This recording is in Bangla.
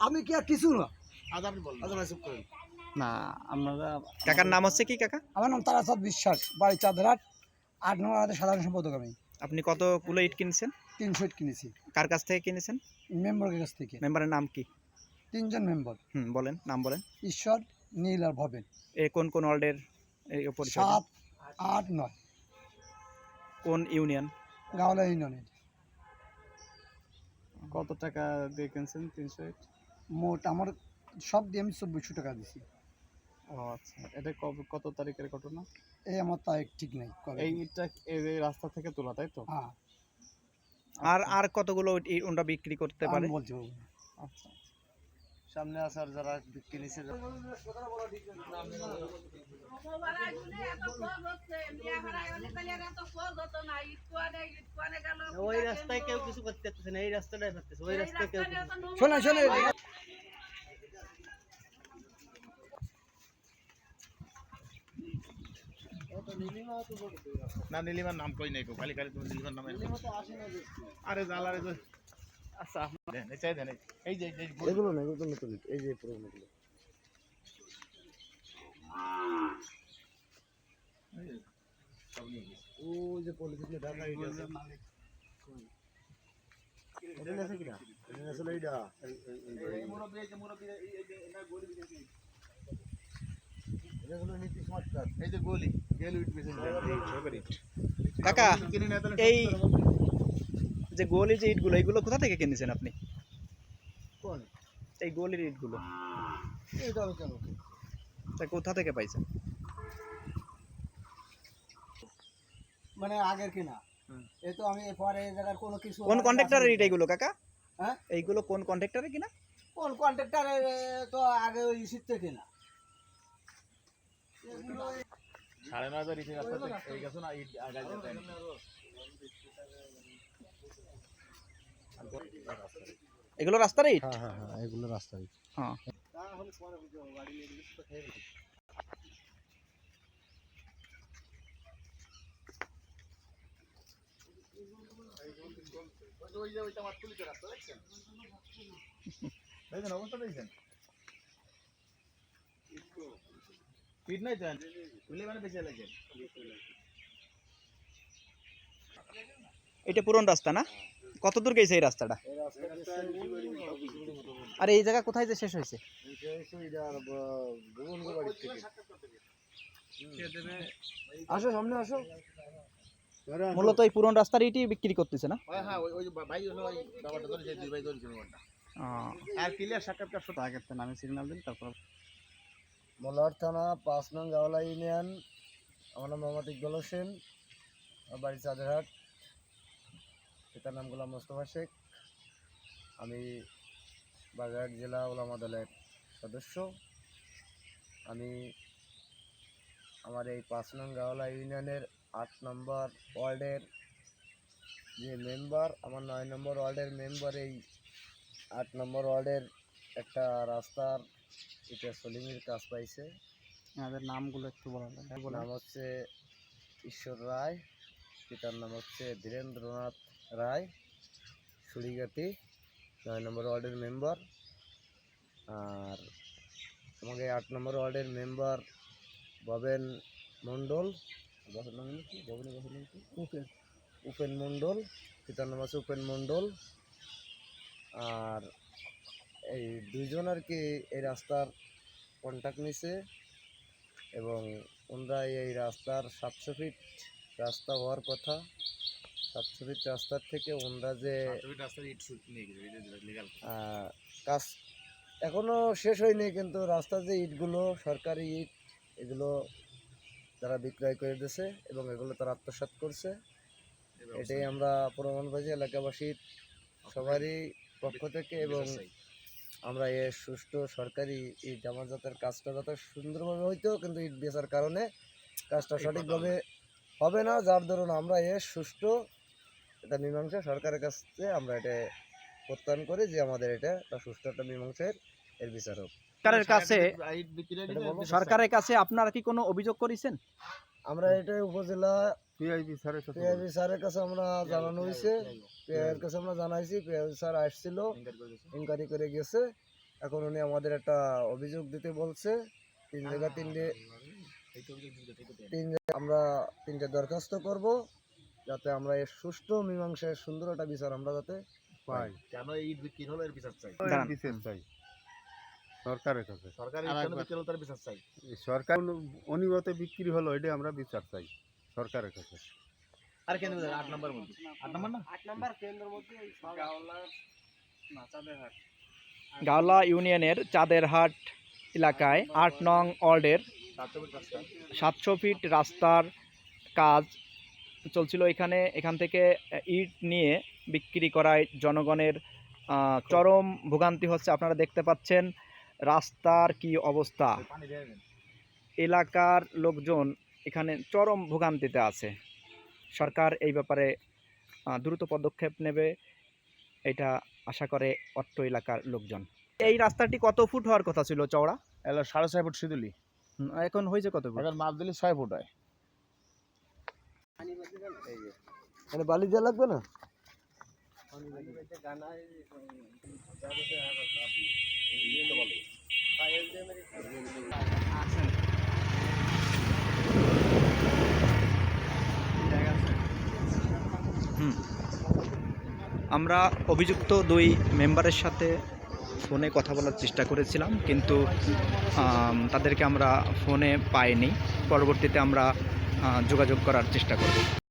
আমি কি আর কিছু না। না আপনারা কাকার নাম হচ্ছে কি কাকা? আমার নাম তারাচাঁদ বিশ্বাস, বাড়ি চাঁদরাট, ৮ নম্বর ওয়ার্ডের সাধারণ সম্পাদক আমি। আপনি কত কিলো ইট কিনছেন? ৩০০ ইট কিনেছি। কার কাছ থেকে কিনেছেন? মেম্বারের কাছ থেকে। মেম্বারের নাম কি? ৩ জন মেম্বার। বলেন, নাম বলেন। ঈশ্বর, নীল আর ভবেন। এ কোন কোন ওয়ার্ডের এই পরিচয়? ৭, ৮, ৯। কোন ইউনিয়ন? গাওলা ইউনিয়নের। কত টাকা দিয়ে কিনছেন ৩০০ ইট? মোট আমার সব দিয়ে আমি ২৪০০ টাকা দিছি। ও আচ্ছা, এটা কত তারিখের ঘটনা? এই আমার তারিখ ঠিক নাই কবে। এই ইটটা এই রাস্তা থেকে তোলা, তাই তো? হ্যাঁ। আর কতগুলো ওটা বিক্রি করতে পারে? আমি বলতে পারবো না। আচ্ছা, সামনে আসার যারা বিক্রি নিছে ওই রাস্তায় কেউ কিছু করতে পারতেছে না, এই রাস্তাটাই পারতেছে, ওই রাস্তায় কেউ শোনেন শোনেন, না নীলিমার নাম কই নাই, খালি খালি তুমি নীলিমার নাম আরে জালারে তো। আচ্ছা দেন এই দেন, এই যে এগুলো না, এগুলো নতুন, এই যে পুরোনোগুলো। ওই যে পলিথিনে ঢাকা এটা আছে। এটা আছে কিনা? এটা আসলে এইটা এই মুরব্বি, এই যে মুরব্বি, এই যে এটা গলি দিয়েছি। এটা হলো নীতি সমাজকার, এই যে গলি গেল উঠ পেছন সরকারি। কাকা, এই যে গলির যে ইটগুলো, এইগুলো কোথা থেকে কিনেছেন আপনি? কোন এই গলির ইটগুলো এটা হবে কেন? তা কোথা থেকে পাইছেন? মানে আগের কিনা? এই তো আমি পরে এই জায়গার কোনো কিছু। কোন কন্ট্রাক্টরের ইট এইগুলো কাকা? হ্যাঁ, এইগুলো কোন কন্ট্রাক্টরের কিনা? কোন কন্ট্রাক্টরের? তো আগে ওই শীতে কিনা। ৯.৫ ইঞ্চি রাস্তা থেকে এই গেছো না, ইট আগায় যেতে না। এগুলো রাস্তার ইট? হ্যাঁ হ্যাঁ হ্যাঁ, এগুলো রাস্তার ইট। হ্যাঁ। ওই যে ওইটা মাত্র পুলিশের রাস্তা দেখছেন, দেখেন অবস্থা দেখছেন। ইট নাই তো তুলে মানে বেঁচে লাগে। এটা পুরন রাস্তা না? কত দূর গেছে এই রাস্তাটা? আর এই জায়গা কোথায় যে শেষ হয়েছে? আসো সামনে আসো। মূলত এই পুরন রাস্তার ইটই বিক্রি করতেছে না? হ্যাঁ ওই যে ভাই হলো ওই ব্যাপারটা ধরে দুই ভাই ধরেছিল ওটা। আর ক্লিয়ার সাক্ষাৎকার শুধু আগের তো নামে সিগন্যাল দিন, তারপর। মোলার থানা ৫ নং গাওলা ইউনিয়ন। আমার নাম মোহাম্মদ ইকবাল হোসেন, বাড়ি চাঁদরাট, পিতার নাম গোলাম মোস্তফা শেখ। আমি বাগেরহাট জেলা ওলামা দলের সদস্য। আমি আমার এই ৫ নং গাওলা ইউনিয়নের ৮ নম্বর ওয়ার্ডের যে মেম্বার, আমার ৯ নম্বর ওয়ার্ডের মেম্বার, এই ৮ নম্বর ওয়ার্ডের একটা রাস্তার এটা সোলিংয়ের কাজ পাইছে। আমাদের নামগুলো একটু বলা যায়? নাম হচ্ছে ঈশ্বর রায়, পিতার নাম হচ্ছে ধীরেন্দ্রনাথ রায়, সুড়িগাতি, ৯ নম্বর ওয়ার্ডের মেম্বার। আর আমাকে ৮ নম্বর ওয়ার্ডের মেম্বার ভবেন মণ্ডল, উপেন মণ্ডল, পিতার নাম আছে উপেন মণ্ডল। আর এই দুইজন আর কি এই রাস্তার কন্ট্যাক্ট নিছে, এবং ওনারা এই রাস্তার ৭০০ ফিট রাস্তা হওয়ার কথা। ৭০০ ফিট রাস্তার থেকে ওনারা যে কাজ এখনও শেষ হয়নি, কিন্তু রাস্তার যে ইটগুলো সরকারি ইট, এগুলো তারা বিক্রয় করে দিয়েছে এবং এগুলো তারা আত্মসাৎ করছে। এটাই আমরা প্রমাণ পাইছি এলাকাবাসীর সবারই পক্ষ থেকে, এবং আমরা এর সুষ্ঠু সরকারি ইট আমার যাতে কাজটা যত সুন্দরভাবে হইতো, কিন্তু ইট বেচার কারণে কাজটা সঠিকভাবে হবে না, যার ধরুন আমরা এর সুষ্ঠু এটা মীমাংসা সরকারের কাছে আমরা এটা প্রত্যায়ন করি যে আমাদের এটা সুষ্ঠু একটা মীমাংসার এর বিচার হোক। সরকারের কাছে আপনারা কি কোনো অভিযোগ করেছেন? আমরা এটা উপজেলা পিআইবি স্যারের কাছে পিআইবি স্যারের কাছে আমরা জানানো হয়েছে, পিআইবির কাছে আমরা জানাইছি, পিআইবি স্যার আসছিল, ইনকোয়ারি করে গেছে। এখন উনি আমাদের একটা অভিযোগ দিতে বলছে, 3 জায়গা 3 আমরা 3টে দরখাস্ত করব, যাতে আমরা এর সুষ্ঠু মীমাংসায় সুন্দর একটা বিচার আমরা যাতে পাই। কেন এই ইট বিক্রি হলো এর বিচার চাই। দাঁড়ান। বিচার চাই সরকারের কাছে। সরকারি ইট কেন বিক্রি হলো তার বিচার চাই। সরকার অনিয়মিত বিক্রি হলো, এটা আমরা বিচার চাই সরকারের কাছে। আর কেন 8 নম্বর মধ্যে 8 নম্বর না 8 নাম্বার কেন্দ্রের মধ্যে ওই গাওলা ইউনিয়নের চাঁদেরহাট এলাকায় 8 নং ওয়ার্ডের 700 ফিট রাস্তার কাজ চলছিল। এখান থেকে ইট নিয়ে বিক্রি করায় জনগণের চরম ভোগান্তি হচ্ছে। আপনারা দেখতে পাচ্ছেন রাস্তার কি অবস্থা, পানি দিয়ে দেন। এলাকার লোকজন এখানে চরম ভোগান্তিতে আছে। সরকার এই ব্যাপারে দ্রুত পদক্ষেপ নেবে, এটা আশা করে অত্র এলাকার লোকজন। এই রাস্তাটি কত ফুট হওয়ার কথা ছিল চওড়া? এলো 6.5 ফুট সিধুলি, এখন হয়েছে কত ফুট? এখন মাপ দিলে 6 ফুট হয়। মানে বালি দেওয়া লাগবে না। আমরা অভিযুক্ত 2 মেম্বারের সাথে ফোনে কথা বলার চেষ্টা করেছিলাম, কিন্তু তাদেরকে আমরা ফোনে পাইনি। পরবর্তীতে আমরা যোগাযোগ করার চেষ্টা করব।